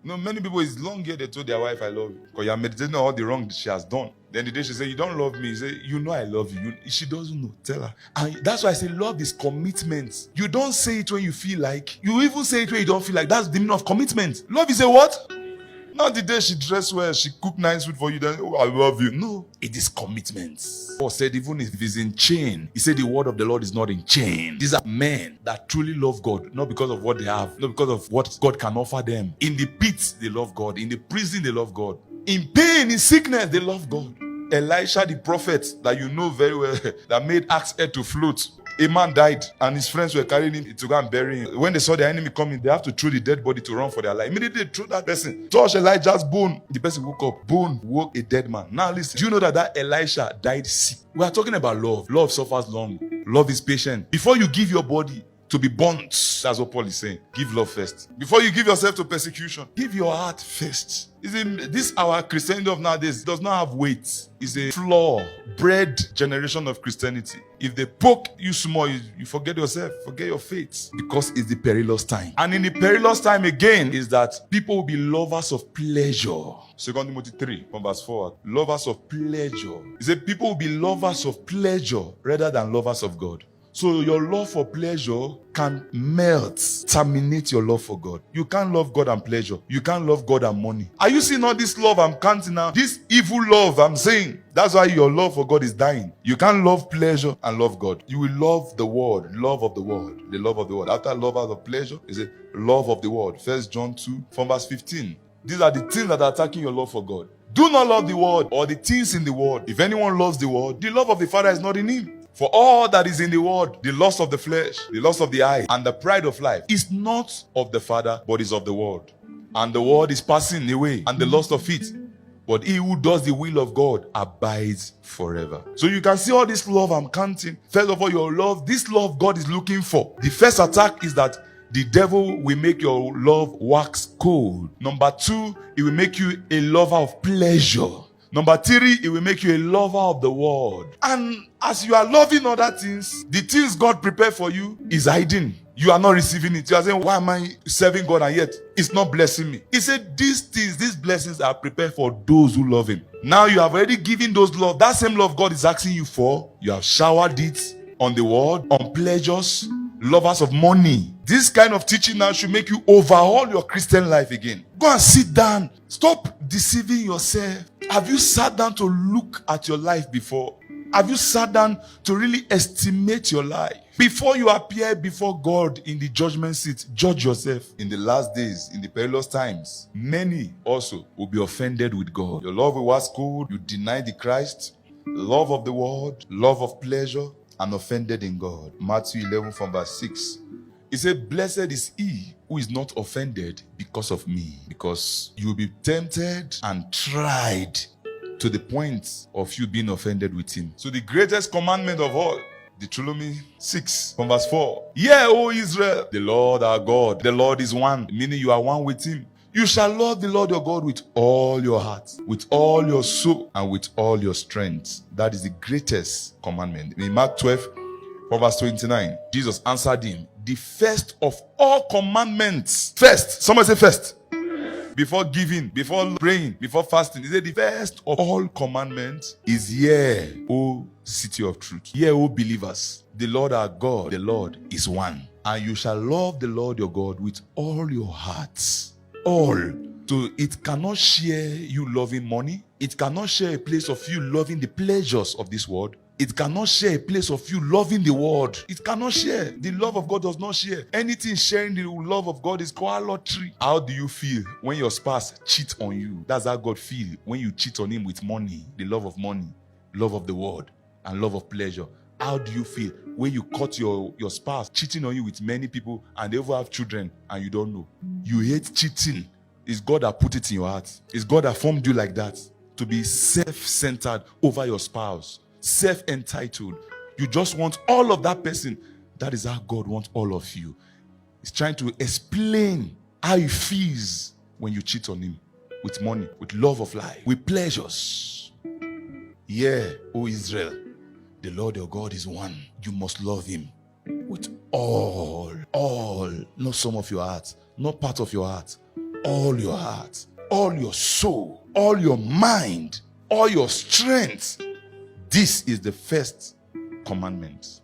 No, many people, it's long here they told their wife, I love you. Because you're meditating on all the wrong she has done. Then the day she say, you don't love me, you say, you know I love you. She doesn't know. Tell her. And that's why I say love is commitment. You don't say it when you feel like. You even say it when you don't feel like. That's the meaning of commitment. Love is a what? Not the day she dressed well, she cooked nice food for you, then, oh, I love you. No, it is commitment. Paul said, even if he's in chain, he said the word of the Lord is not in chain. These are men that truly love God, not because of what they have, not because of what God can offer them. In the pit, they love God. In the prison, they love God. In pain, in sickness, they love God. Elisha, the prophet that you know very well, that made axe head to float. A man died and his friends were carrying him to go and bury him. When they saw the enemy coming, they have to throw the dead body to run for their life. Immediately they threw that person. Touch Elijah's bone. The person woke up. Bone woke a dead man. Now listen, do you know that Elisha died sick? We are talking about love. Love suffers long. Love is patient. Before you give your body to be burnt, that's what Paul is saying. Give love first. Before you give yourself to persecution, give your heart first. This our Christianity of nowadays does not have weight. It's a flaw, bred generation of Christianity. If they poke you small, you forget yourself, forget your faith, because it's the perilous time. And in the perilous time again is that people will be lovers of pleasure. 2 Timothy 3 from verse 4. Lovers of pleasure. He said people will be lovers of pleasure rather than lovers of God. So your love for pleasure can terminate your love for God. You can't love God and pleasure. You can't love God and money. Are you seeing all this love I'm counting now? This evil love I'm saying. That's why your love for God is dying. You can't love pleasure and love God. You will love the world, love of the world, the love of the world. After love of pleasure, is a love of the world. 1 John 2 from verse 15. These are the things that are attacking your love for God. Do not love the world or the things in the world. If anyone loves the world, the love of the Father is not in him. For all that is in the world, the lust of the flesh, the lust of the eye, and the pride of life is not of the Father, but is of the world. And the world is passing away, and the lust of it. But he who does the will of God abides forever. So you can see all this love I'm counting. First of all, your love, this love God is looking for. The first attack is that the devil will make your love wax cold. Number 2, it will make you a lover of pleasure. Number 3, it will make you a lover of the world. And as you are loving other things, the things God prepared for you is hiding. You are not receiving it. You are saying, why am I serving God and yet it's not blessing me? He said, these things, these blessings are prepared for those who love him. Now you have already given those love. That same love God is asking you for. You have showered it on the world, on pleasures, lovers of money. This kind of teaching now should make you overhaul your Christian life again. Go and sit down. Stop deceiving yourself. Have you sat down to look at your life before? Have you sat down to really estimate your life? Before you appear before God in the judgment seat, judge yourself. In the last days, in the perilous times, many also will be offended with God. Your love will wax cold. You deny the Christ, love of the world, love of pleasure, and offended in God. Matthew 11 from verse 6. He said, blessed is he who is not offended because of me. Because you will be tempted and tried to the point of you being offended with him. So the greatest commandment of all, Deuteronomy 6 from verse 4. Hear, O Israel, the Lord our God, the Lord is one, meaning you are one with him. You shall love the Lord your God with all your heart, with all your soul, and with all your strength. That is the greatest commandment. In Mark 12 from verse 29, Jesus answered him, the first of all commandments. First, somebody say first. Before giving, before praying, before fasting, he said the first of all commandments is, hear, O city of truth. Hear, O believers, the Lord our God, the Lord is one. And you shall love the Lord your God with all your hearts. All. So it cannot share you loving money. It cannot share a place of you loving the pleasures of this world. It cannot share a place of you loving the world. It cannot share. The love of God does not share. Anything sharing the love of God is called lottery. How do you feel when your spouse cheats on you? That's how God feels when you cheat on him with money, the love of money, love of the world, and love of pleasure. How do you feel when you caught your spouse cheating on you with many people and they ever have children and you don't know? You hate cheating. It's God that put it in your heart. It's God that formed you like that, to be self-centered over your spouse. Self-entitled. You just want all of that person. That is how God wants all of you. He's trying to explain how he feels when you cheat on him with money, with love of life, with pleasures. Yeah, O Israel, the Lord your God is one. You must love him with all, not some of your heart, not part of your heart, all your heart, all your soul, all your mind, all your strength. This is the first commandment.